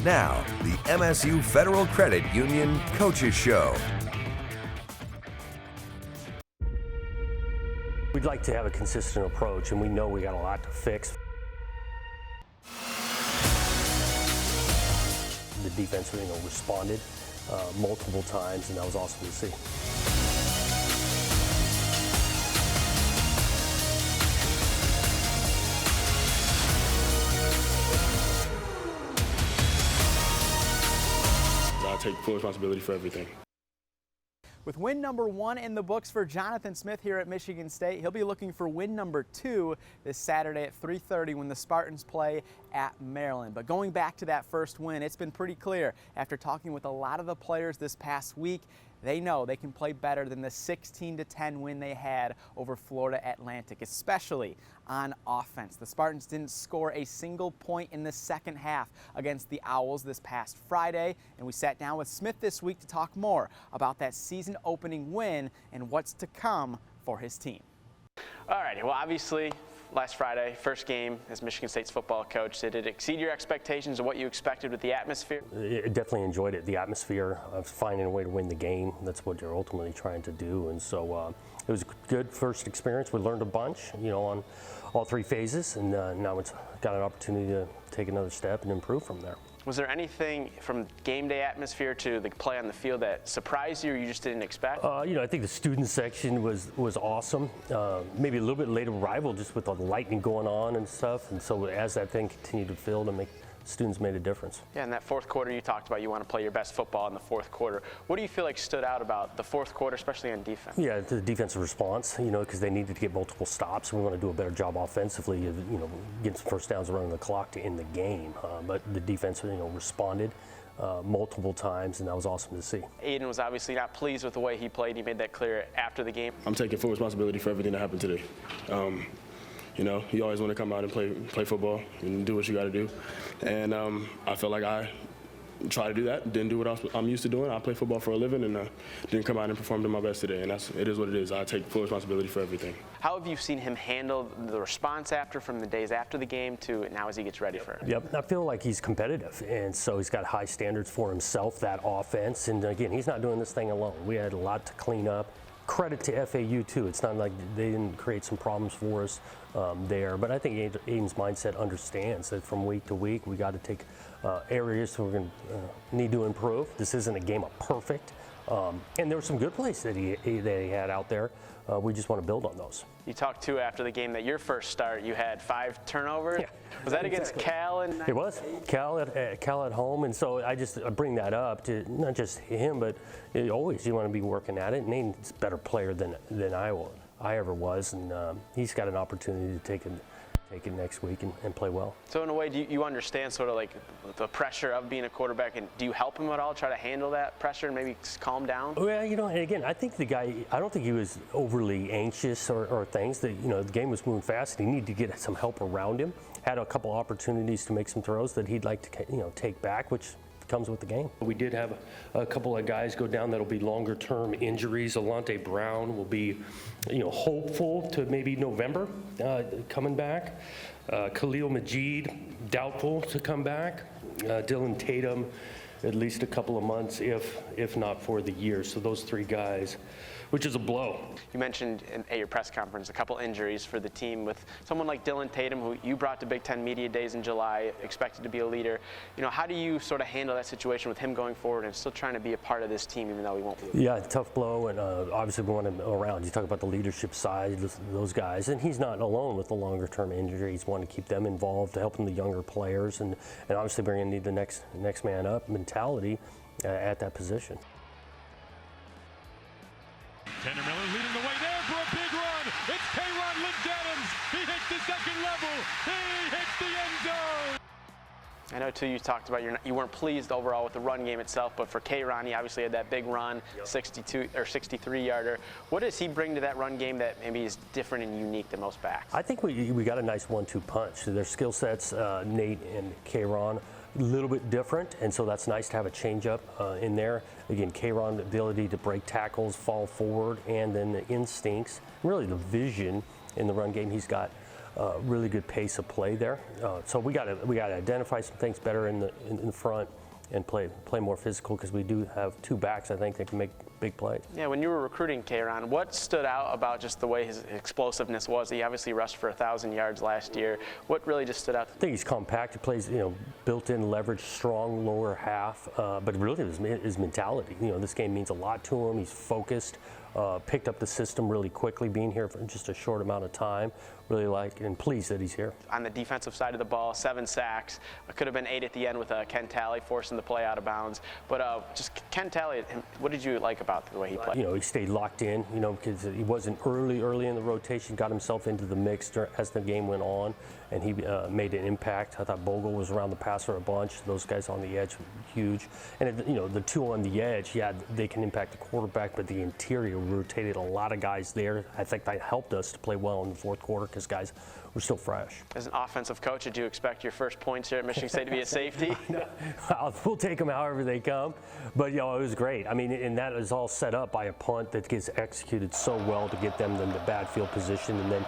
Now, the MSU Federal Credit Union Coaches Show. We'd like to have a consistent approach, and we know we got a lot to fix. The defense, responded multiple times, and that was awesome to see. I take full responsibility for everything. With win number 1 in the books for Jonathan Smith here at Michigan State, he'll be looking for win number 2 this Saturday at 3:30 when the Spartans play at Maryland. But going back to that first win, it's been pretty clear after talking with a lot of the players this past week, they know they can play better than the 16-10 win they had over Florida Atlantic, especially on offense. The Spartans didn't score a single point in the second half against the Owls this past Friday, and we sat down with Smith this week to talk more about that season-opening win and what's to come for his team. All right, well, obviously, last Friday, first game as Michigan State's football coach. Did it exceed your expectations of what you expected with the atmosphere? I definitely enjoyed it. The atmosphere of finding a way to win the game, that's what you're ultimately trying to do. And so it was a good first experience. We learned a bunch, on all 3 phases, and now it's got an opportunity to take another step and improve from there. Was there anything from game day atmosphere to the play on the field that surprised you or you just didn't expect? I think the student section was awesome. Maybe a little bit late arrival just with all the lightning going on and stuff. And so as that thing continued to fill, students made a difference. Yeah, in that fourth quarter you talked about you want to play your best football in the fourth quarter. What do you feel like stood out about the fourth quarter, especially on defense? Yeah, the defensive response, because they needed to get multiple stops. We want to do a better job offensively, getting some first downs around the clock to end the game. But the defense, responded multiple times, and that was awesome to see. Aiden was obviously not pleased with the way he played. He made that clear after the game. I'm taking full responsibility for everything that happened today. You always want to come out and play football and do what you got to do. And I felt like I tried to do that, didn't do what I'm used to doing. I play football for a living and didn't come out and perform to my best today. And it is what it is. I take full responsibility for everything. How have you seen him handle the response from the days after the game to now as he gets ready for it? Yep, I feel like he's competitive, and so he's got high standards for himself, that offense. And again, he's not doing this thing alone. We had a lot to clean up. Credit to FAU too. It's not like they didn't create some problems for us there, but I think Aiden's mindset understands that from week to week we got to take areas we're going to need to improve. This isn't a game of perfect, and there were some good plays that he had out there. We just want to build on those. You talked too after the game that your first start you had 5 turnovers. Yeah, was that against Cal? It was Cal at home, and so I bring that up to not just him, but always you want to be working at it. And Aiden's a better player than I ever was, and he's got an opportunity to take it next week and play well. So in a way, do you understand sort of like the pressure of being a quarterback, and do you help him at all, try to handle that pressure and maybe calm down? Well, and again, I think the guy, I don't think he was overly anxious or things. That the game was moving fast, and he needed to get some help around him. Had a couple opportunities to make some throws that he'd like to take back, which comes with the game. We did have a couple of guys go down that'll be longer term injuries. Alante Brown will be, hopeful to maybe November coming back. Khalil Majid doubtful to come back. Dylan Tatum at least a couple of months, if not for the year. So those 3 guys, which is a blow. You mentioned at your press conference a couple injuries for the team with someone like Dylan Tatum, who you brought to Big Ten Media Days in July, expected to be a leader. How do you sort of handle that situation with him going forward and still trying to be a part of this team even though he won't be? Yeah, tough blow, and obviously we want him around. You talk about the leadership side, those guys, and he's not alone with the longer term injuries. Want to keep them involved, helping the younger players, and obviously bringing the next man up mentality at that position. Tanner Miller leading the way there for a big run. It's K-Ron Lynch-Adams. He hits the second level. He hits the end zone. I know, too, you talked about you weren't pleased overall with the run game itself, but for K-Ron, he obviously had that big run, 62 or 63-yarder. What does he bring to that run game that maybe is different and unique than most backs? I think we got a nice 1-2 punch. Their skill sets, Nate and K-Ron, a little bit different, and so that's nice to have a change-up in there. Again, K-Ron, the ability to break tackles, fall forward, and then the instincts, really the vision in the run game. He's got really good pace of play there. So we got to identify some things better in the front and play more physical, because we do have two backs, I think, that can make big plays. Yeah, when you were recruiting Kayron, what stood out about just the way his explosiveness was? He obviously rushed for 1,000 yards last year. What really just stood out? I think he's compact. He plays, built-in leverage, strong lower half. But really, his mentality. This game means a lot to him. He's focused. Picked up the system really quickly, being here for just a short amount of time. Really like and pleased that he's here. On the defensive side of the ball, 7 sacks. It could have been 8 at the end with Ken Talley forcing the play out of bounds. But just Ken Talley, what did you like about the way he played? He stayed locked in, because he wasn't early in the rotation, got himself into the mix as the game went on, and he made an impact. I thought Bogle was around the passer a bunch. Those guys on the edge were huge. And, the two on the edge, yeah, they can impact the quarterback, but the interior rotated a lot of guys there. I think that helped us to play well in the fourth quarter, because guys were still fresh. As an offensive coach, did you expect your first points here at Michigan State to be a safety? We'll take them however they come. But, it was great. I mean, and that is all set up by a punt that gets executed so well to get them in the bad field position. And then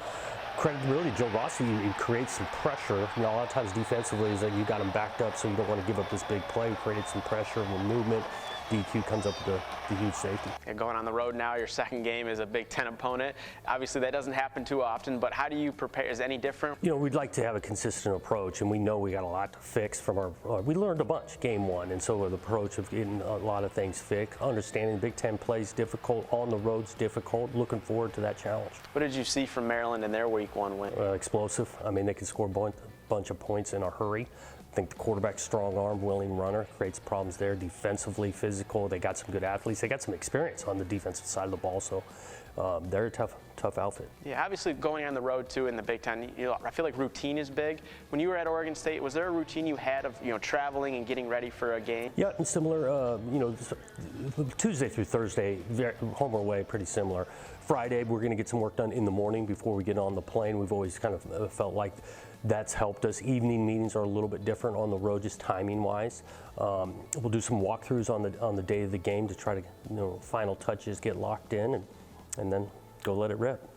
credit really Joe Rossi, he creates some pressure. A lot of times defensively is that you got him backed up, so you don't want to give up this big play. Created some pressure and movement. DQ comes up with the huge safety. You're going on the road now. Your second game is a Big Ten opponent. Obviously, that doesn't happen too often, but how do you prepare? Is it any different? We'd like to have a consistent approach, and we know we got a lot to fix from we learned a bunch game one, and so the approach of getting a lot of things fixed. Understanding Big Ten plays difficult, on the road's difficult. Looking forward to that challenge. What did you see from Maryland in their week one win? Explosive. I mean, they can score a bunch of points in a hurry. I think the quarterback's strong arm, willing runner, creates problems there. Defensively, physical. They got some good athletes. They got some experience on the defensive side of the ball, so they're a tough outfit. Yeah, obviously going on the road too in the Big Ten, I feel like routine is big. When you were at Oregon State, was there a routine you had of traveling and getting ready for a game? Yeah, and similar. Tuesday through Thursday, home or away, pretty similar. Friday, we're going to get some work done in the morning before we get on the plane. We've always kind of felt like that's helped us. Evening meetings are a little bit different on the road, just timing-wise. We'll do some walkthroughs on the day of the game to try to, final touches, get locked in, and then go let it rip.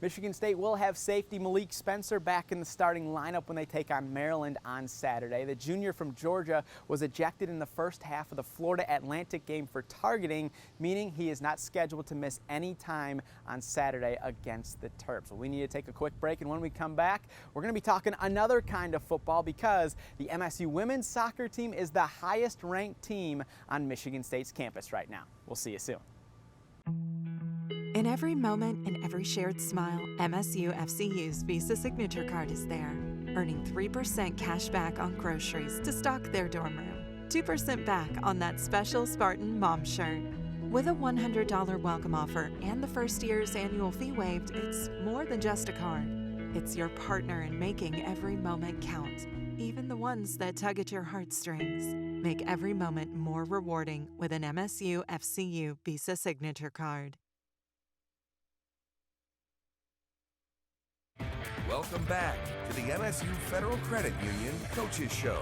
Michigan State will have safety Malik Spencer back in the starting lineup when they take on Maryland on Saturday. The junior from Georgia was ejected in the first half of the Florida Atlantic game for targeting, meaning he is not scheduled to miss any time on Saturday against the Terps. Well, we need to take a quick break, and when we come back, we're going to be talking another kind of football, because the MSU women's soccer team is the highest ranked team on Michigan State's campus right now. We'll see you soon. In every moment and every shared smile, MSU FCU's Visa Signature Card is there, earning 3% cash back on groceries to stock their dorm room, 2% back on that special Spartan mom shirt. With a $100 welcome offer and the first year's annual fee waived, it's more than just a card. It's your partner in making every moment count, even the ones that tug at your heartstrings. Make every moment more rewarding with an MSU FCU Visa Signature Card. Welcome back to the MSU Federal Credit Union Coaches Show.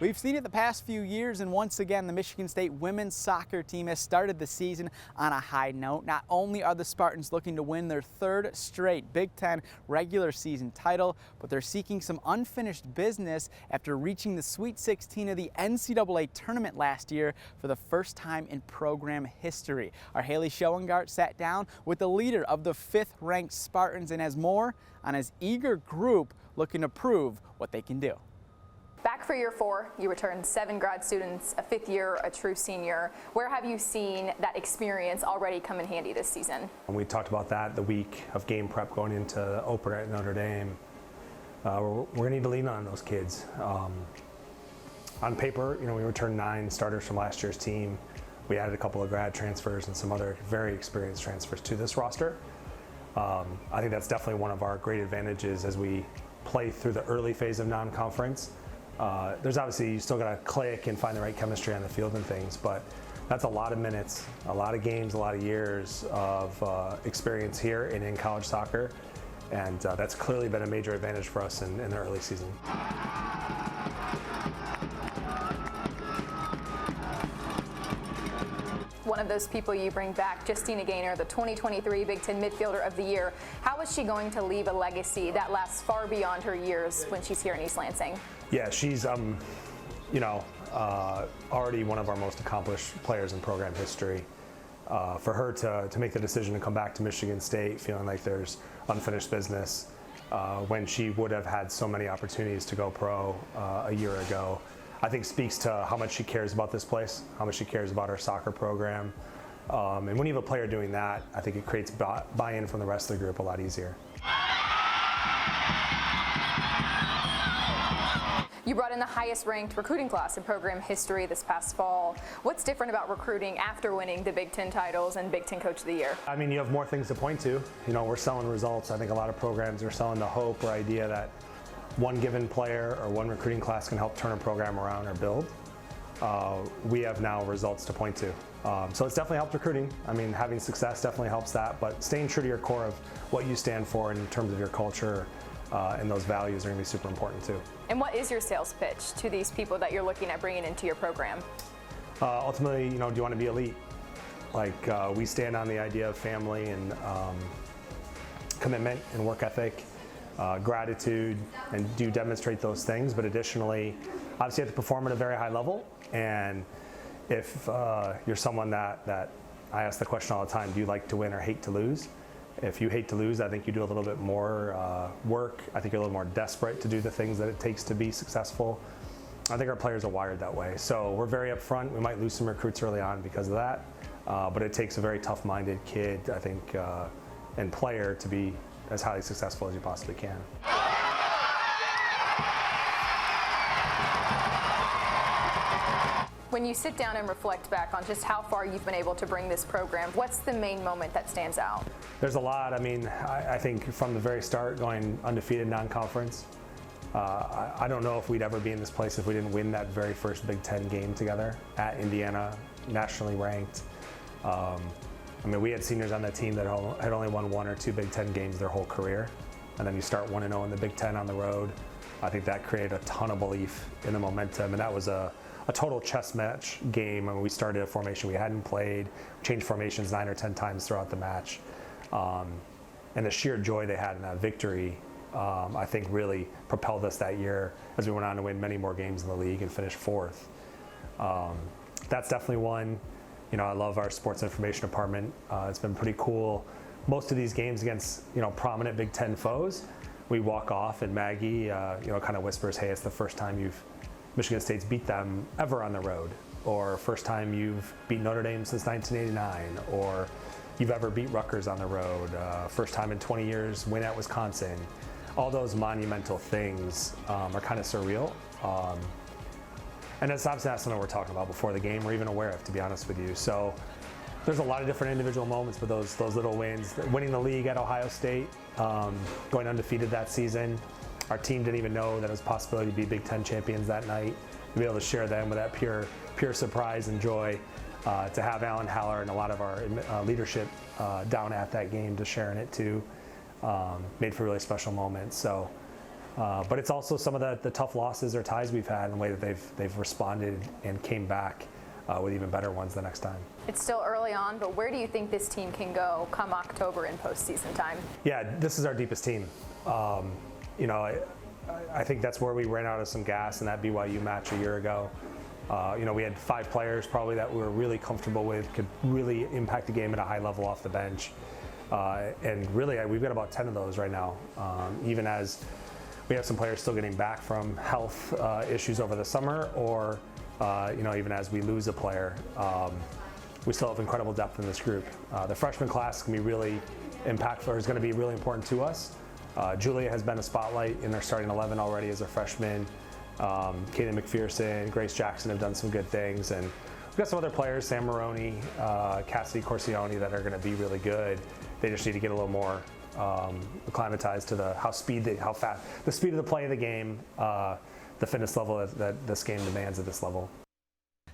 We've seen it the past few years, and once again, the Michigan State women's soccer team has started the season on a high note. Not only are the Spartans looking to win their third straight Big Ten regular season title, but they're seeking some unfinished business after reaching the Sweet 16 of the NCAA tournament last year for the first time in program history. Our Haley Schoengart sat down with the leader of the 5th-ranked Spartans and has more on his eager group looking to prove what they can do. Back for year 4, you returned 7 grad students, a 5th year, a true senior. Where have you seen that experience already come in handy this season? We talked about that the week of game prep going into the opener at Notre Dame. We're going to need to lean on those kids. On paper, we returned 9 starters from last year's team. We added a couple of grad transfers and some other very experienced transfers to this roster. I think that's definitely one of our great advantages as we play through the early phase of non-conference. There's obviously, you still got to click and find the right chemistry on the field and things, but that's a lot of minutes, a lot of games, a lot of years of experience here and in college soccer, and that's clearly been a major advantage for us in the early season. one of those people you bring back, Justina Gaynor, the 2023 Big Ten Midfielder of the Year. How is she going to leave a legacy that lasts far beyond her years when she's here in East Lansing? Yeah, she's already one of our most accomplished players in program history. For her to make the decision to come back to Michigan State feeling like there's unfinished business when she would have had so many opportunities to go pro a year ago, I think speaks to how much she cares about this place, how much she cares about our soccer program. And when you have a player doing that, I think it creates buy-in from the rest of the group a lot easier. You brought in the highest ranked recruiting class in program history this past fall. What's different about recruiting after winning the Big Ten titles and Big Ten Coach of the Year? I mean, you have more things to point to. You know, we're selling results. I think a lot of programs are selling the hope or idea that one given player or one recruiting class can help turn a program around or build. We have now results to point to. So it's definitely helped recruiting. I mean, having success definitely helps that, but staying true to your core of what you stand for in terms of your culture and those values are going to be super important too. And what is your sales pitch to these people that you're looking at bringing into your program? Ultimately, do you want to be elite? Like we stand on the idea of family and commitment and work ethic, gratitude, and do demonstrate those things. But additionally, obviously you have to perform at a very high level. And if you're someone that I ask the question all the time, do you like to win or hate to lose? If you hate to lose, I think you do a little bit more work. I think you're a little more desperate to do the things that it takes to be successful. I think our players are wired that way. So we're very upfront. We might lose some recruits early on because of that, but it takes a very tough-minded kid, I think, and player to be as highly successful as you possibly can. When you sit down and reflect back on just how far you've been able to bring this program, what's the main moment that stands out? There's a lot. I mean, I think from the very start, going undefeated non-conference, I don't know if we'd ever be in this place if we didn't win that very first Big Ten game together at Indiana, nationally ranked. I mean, we had seniors on that team that had only won 1 or 2 Big Ten games their whole career, and then you start 1-0 in the Big Ten on the road. I think that created a ton of belief in the momentum, and that was a total chess match game. I mean, we started a formation we hadn't played, changed formations 9 or 10 times throughout the match. And the sheer joy they had in that victory, I think really propelled us that year as we went on to win many more games in the league and finish 4th. That's definitely one. I love our sports information department. It's been pretty cool. Most of these games against, prominent Big Ten foes, we walk off and Maggie, kind of whispers, hey, it's the first time Michigan State's beat them ever on the road, or first time you've beat Notre Dame since 1989, or you've ever beat Rutgers on the road, first time in 20 years win at Wisconsin. All those monumental things are kind of surreal. And it's obviously not something we're talking about before the game or even aware of, to be honest with you. So there's a lot of different individual moments, but those little wins, winning the league at Ohio State, going undefeated that season. Our team didn't even know that it was a possibility to be Big Ten champions that night. To be able to share them with that pure surprise and joy, to have Alan Haller and a lot of our leadership down at that game to share in it too, made for really special moments. So, but it's also some of the tough losses or ties we've had and the way that they've responded and came back with even better ones the next time. It's still early on, but where do you think this team can go come October in postseason time? Yeah, this is our deepest team. I think that's where we ran out of some gas in that BYU match a year ago. We had 5 players probably that we were really comfortable with, could really impact the game at a high level off the bench. And really, we've got about 10 of those right now, even as we have some players still getting back from health issues over the summer, or even as we lose a player, we still have incredible depth in this group. The freshman class can be really impactful, or is going to be really important to us. Julia has been a spotlight in their starting 11 already as a freshman. Kaden McPherson, Grace Jackson have done some good things, and we've got some other players, Sam Maroney, Cassidy Corsione, that are going to be really good. They just need to get a little more acclimatized to the speed of the play of the game, the fitness level that this game demands at this level.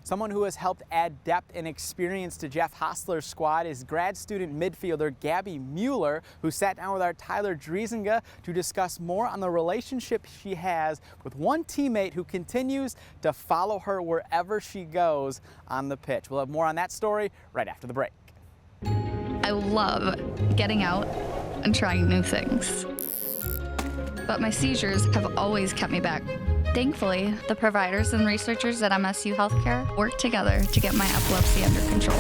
Someone who has helped add depth and experience to Jeff Hostler's squad is grad student midfielder Gabby Mueller, who sat down with our Tyler Driesinga to discuss more on the relationship she has with one teammate who continues to follow her wherever she goes on the pitch. We'll have more on that story right after the break. I love getting out and trying new things, but my seizures have always kept me back. Thankfully, the providers and researchers at MSU Healthcare work together to get my epilepsy under control.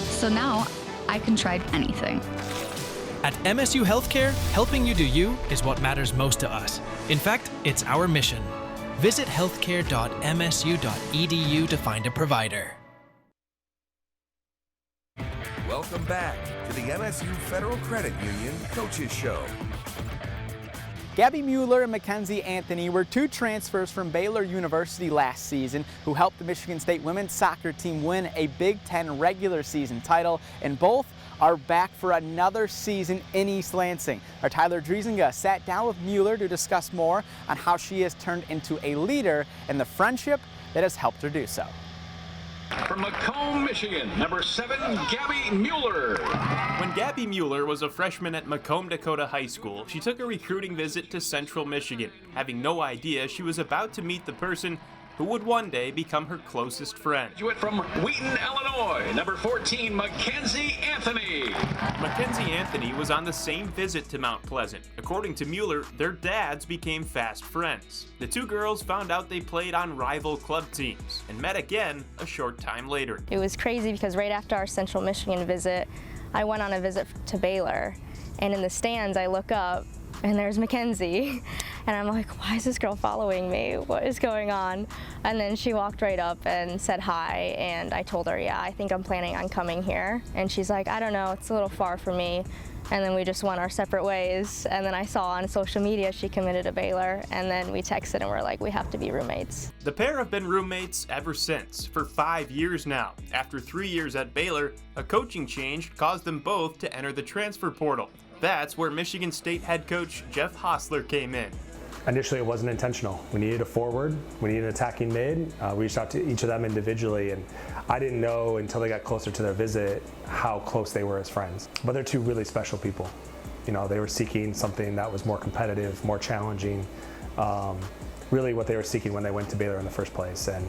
So now I can try anything. At MSU Healthcare, helping you do you is what matters most to us. In fact, it's our mission. Visit healthcare.msu.edu to find a provider. Welcome back to the MSU Federal Credit Union Coaches Show. Gabby Mueller and Mackenzie Anthony were two transfers from Baylor University last season who helped the Michigan State women's soccer team win a Big Ten regular season title, and both are back for another season in East Lansing. Our Tyler Driesinga sat down with Mueller to discuss more on how she has turned into a leader and the friendship that has helped her do so. From Macomb, Michigan, number 7, Gabby Mueller. When Gabby Mueller was a freshman at Macomb Dakota High School, she took a recruiting visit to Central Michigan, having no idea she was about to meet the person who would one day become her closest friend. Graduate from Wheaton, Illinois, number 14, Mackenzie Anthony. Mackenzie Anthony was on the same visit to Mount Pleasant. According to Mueller, their dads became fast friends. The two girls found out they played on rival club teams and met again a short time later. It was crazy because right after our Central Michigan visit, I went on a visit to Baylor, and in the stands I look up and there's Mackenzie. And I'm like, why is this girl following me? What is going on? And then she walked right up and said hi, and I told her, yeah, I think I'm planning on coming here. And she's like, I don't know, it's a little far for me. And then we just went our separate ways. And then I saw on social media she committed to Baylor, and then we texted and we're like, we have to be roommates. The pair have been roommates ever since, for 5 years now. After 3 years at Baylor, a coaching change caused them both to enter the transfer portal. That's where Michigan State head coach Jeff Hostler came in. Initially, it wasn't intentional. We needed a forward, we needed an attacking mid. We reached out to each of them individually, and I didn't know until they got closer to their visit how close they were as friends. But they're two really special people. You know, they were seeking something that was more competitive, more challenging, really what they were seeking when they went to Baylor in the first place. And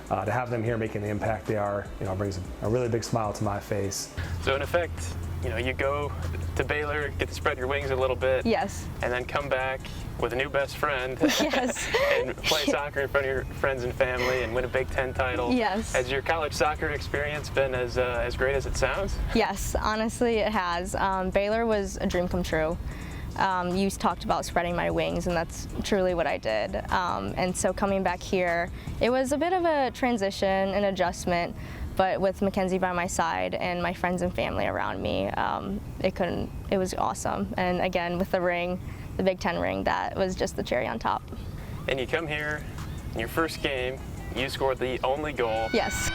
to have them here making the impact they are, you know, brings a really big smile to my face. So in effect, you know, you go to Baylor, get to spread your wings a little bit. Yes. And then come back with a new best friend. Yes. And play soccer in front of your friends and family and win a Big Ten title. Yes. Has your college soccer experience been as great as it sounds? Yes, honestly it has. Baylor was a dream come true. You talked about spreading my wings, and that's truly what I did. And so coming back here, it was a bit of a transition, an adjustment, but with Mackenzie by my side and my friends and family around me, it was awesome. And again, with the ring, the Big Ten ring, that was just the cherry on top. And you come here, in your first game, you scored the only goal. Yes.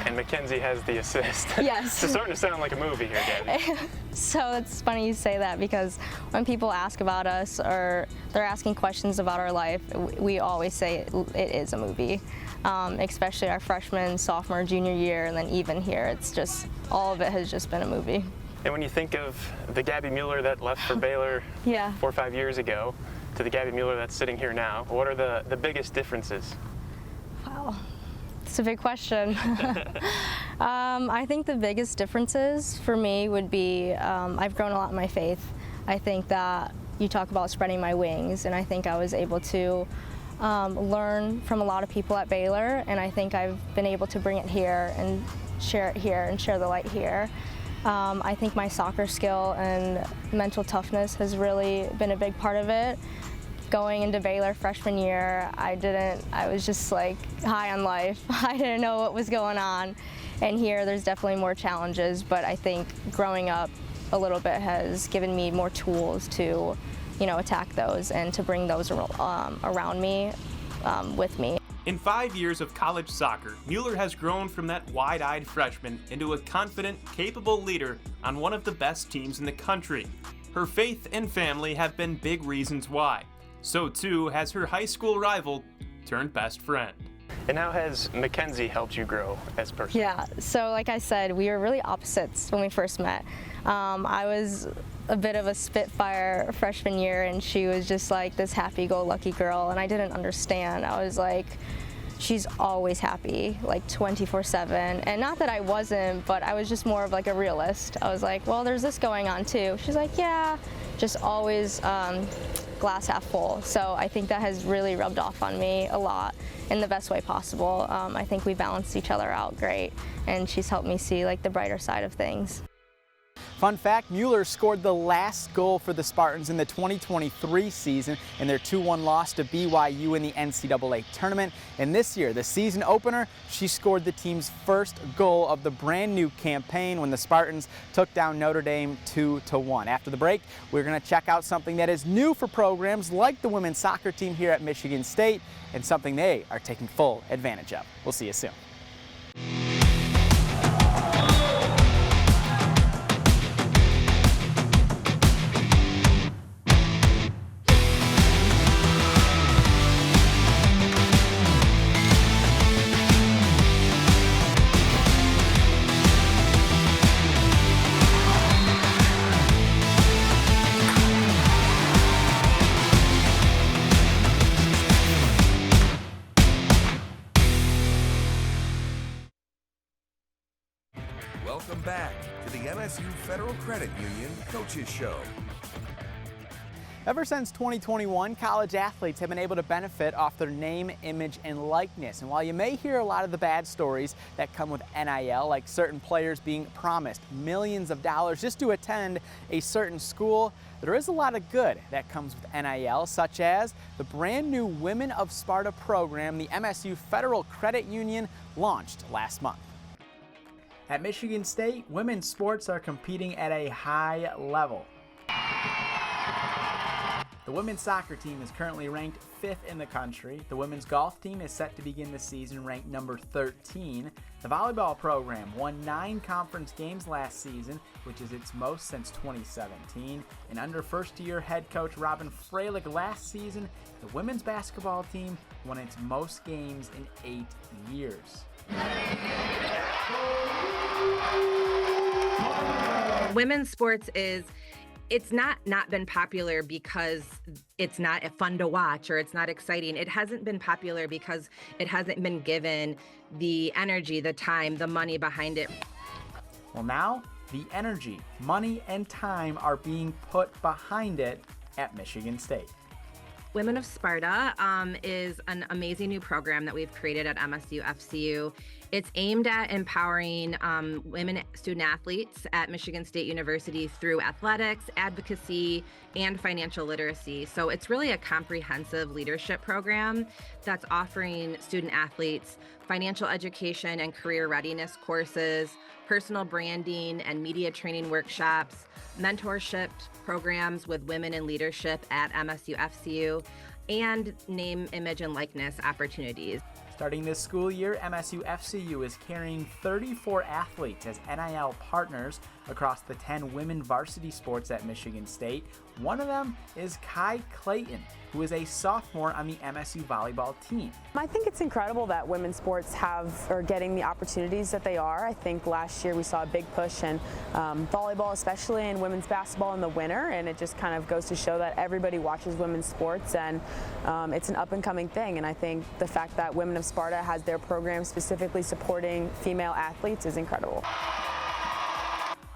And Mackenzie has the assist. Yes. It's starting to sound like a movie here, Gabby. So it's funny you say that, because when people ask about us or they're asking questions about our life, we always say it is a movie. Especially our freshman, sophomore, junior year, and then even here, it's just, all of it has just been a movie. And when you think of the Gabby Mueller that left for Baylor 4 or 5 years ago to the Gabby Mueller that's sitting here now, what are the biggest differences? Wow. It's a big question. I think the biggest differences for me would be I've grown a lot in my faith. I think that you talk about spreading my wings, and I think I was able to learn from a lot of people at Baylor, and I think I've been able to bring it here and share it here and share the light here. I think my soccer skill and mental toughness has really been a big part of it. Going into Baylor freshman year, I was just like high on life. I didn't know what was going on. And here there's definitely more challenges, but I think growing up a little bit has given me more tools to, you know, attack those and to bring those around me with me. In 5 years of college soccer, Mueller has grown from that wide-eyed freshman into a confident, capable leader on one of the best teams in the country. Her faith and family have been big reasons why. So too has her high school rival turned best friend. And how has Mackenzie helped you grow as a person? Yeah, so like I said, we were really opposites when we first met. I was a bit of a spitfire freshman year, and she was just like this happy-go-lucky girl, and I didn't understand. I was like, she's always happy, like 24/7. And not that I wasn't, but I was just more of like a realist. I was like, well, there's this going on too. She's like, yeah, just always glass half full. So I think that has really rubbed off on me a lot in the best way possible. I think we balanced each other out great, and she's helped me see like the brighter side of things. Fun fact, Mueller scored the last goal for the Spartans in the 2023 season in their 2-1 loss to BYU in the NCAA tournament. And this year, the season opener, she scored the team's first goal of the brand new campaign when the Spartans took down Notre Dame 2-1. After the break, we're going to check out something that is new for programs like the women's soccer team here at Michigan State, and something they are taking full advantage of. We'll see you soon. Welcome back to the MSU Federal Credit Union Coaches Show. Ever since 2021, college athletes have been able to benefit off their name, image, and likeness. And while you may hear a lot of the bad stories that come with NIL, like certain players being promised millions of dollars just to attend a certain school, there is a lot of good that comes with NIL, such as the brand new Women of Sparta program the MSU Federal Credit Union launched last month. At Michigan State, women's sports are competing at a high level. The women's soccer team is currently ranked 5th in the country. The women's golf team is set to begin the season ranked number 13. The volleyball program won 9 conference games last season, which is its most since 2017. And under first-year head coach Robin Freilich last season, the women's basketball team won its most games in 8 years. Women's sports it's not been popular because it's not fun to watch or it's not exciting. It hasn't been popular because it hasn't been given the energy, the time, the money behind it. Well, now the energy, money, and time are being put behind it at Michigan State. Women of Sparta is an amazing new program that we've created at MSU FCU. It's aimed at empowering women student athletes at Michigan State University through athletics, advocacy, and financial literacy. So it's really a comprehensive leadership program that's offering student athletes financial education and career readiness courses, personal branding and media training workshops, mentorship programs with women in leadership at MSU FCU, and name, image, and likeness opportunities. Starting this school year, MSU FCU is carrying 34 athletes as NIL partners across the 10 women varsity sports at Michigan State. One of them is Kai Clayton, who is a sophomore on the MSU volleyball team. I think it's incredible that women's sports are getting the opportunities that they are. I think last year we saw a big push in volleyball, especially in women's basketball in the winter, and it just kind of goes to show that everybody watches women's sports, and it's an up-and-coming thing. And I think the fact that Women of Sparta has their program specifically supporting female athletes is incredible.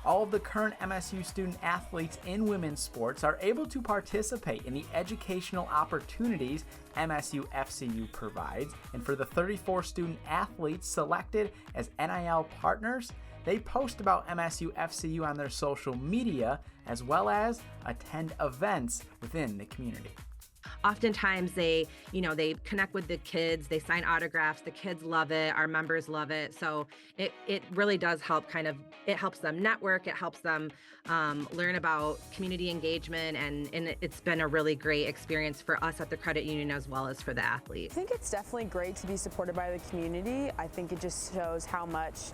All of the current MSU student athletes in women's sports are able to participate in the educational opportunities MSU FCU provides. And for the 34 student athletes selected as NIL partners, they post about MSU FCU on their social media, as well as attend events within the community. Oftentimes they connect with the kids, they sign autographs, the kids love it, our members love it. So it really does help it helps them network, it helps them learn about community engagement, and it's been a really great experience for us at the credit union as well as for the athletes. I think it's definitely great to be supported by the community. I think it just shows how much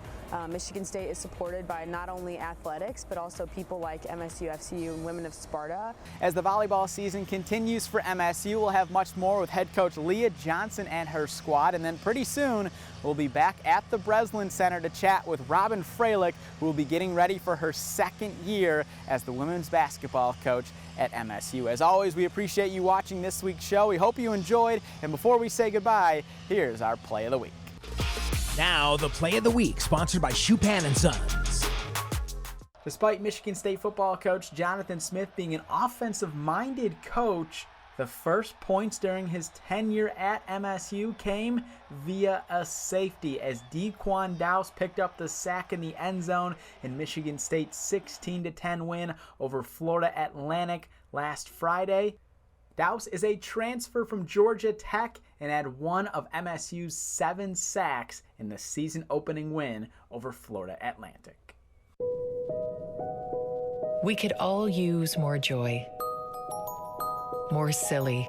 Michigan State is supported by not only athletics, but also people like MSU FCU and Women of Sparta. As the volleyball season continues for MSU MSU. We'll have much more with head coach Leah Johnson and her squad. And then pretty soon, we'll be back at the Breslin Center to chat with Robin Freilich, who will be getting ready for her second year as the women's basketball coach at MSU. As always, we appreciate you watching this week's show. We hope you enjoyed. And before we say goodbye, here's our Play of the Week. Now, the Play of the Week, sponsored by Schupan & Sons. Despite Michigan State football coach Jonathan Smith being an offensive-minded coach, the first points during his tenure at MSU came via a safety as Dequan Dowse picked up the sack in the end zone in Michigan State's 16-10 win over Florida Atlantic last Friday. Dowse is a transfer from Georgia Tech and had one of MSU's 7 sacks in the season-opening win over Florida Atlantic. We could all use more joy, more silly,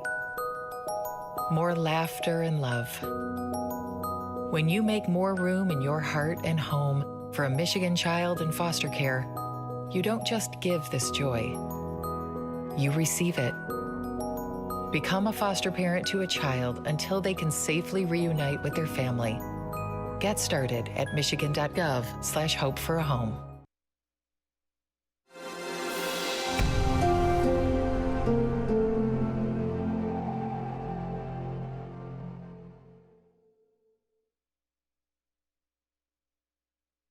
more laughter and love. When you make more room in your heart and home for a Michigan child in foster care, you don't just give this joy, you receive it. Become a foster parent to a child until they can safely reunite with their family. Get started at michigan.gov/hope for a home.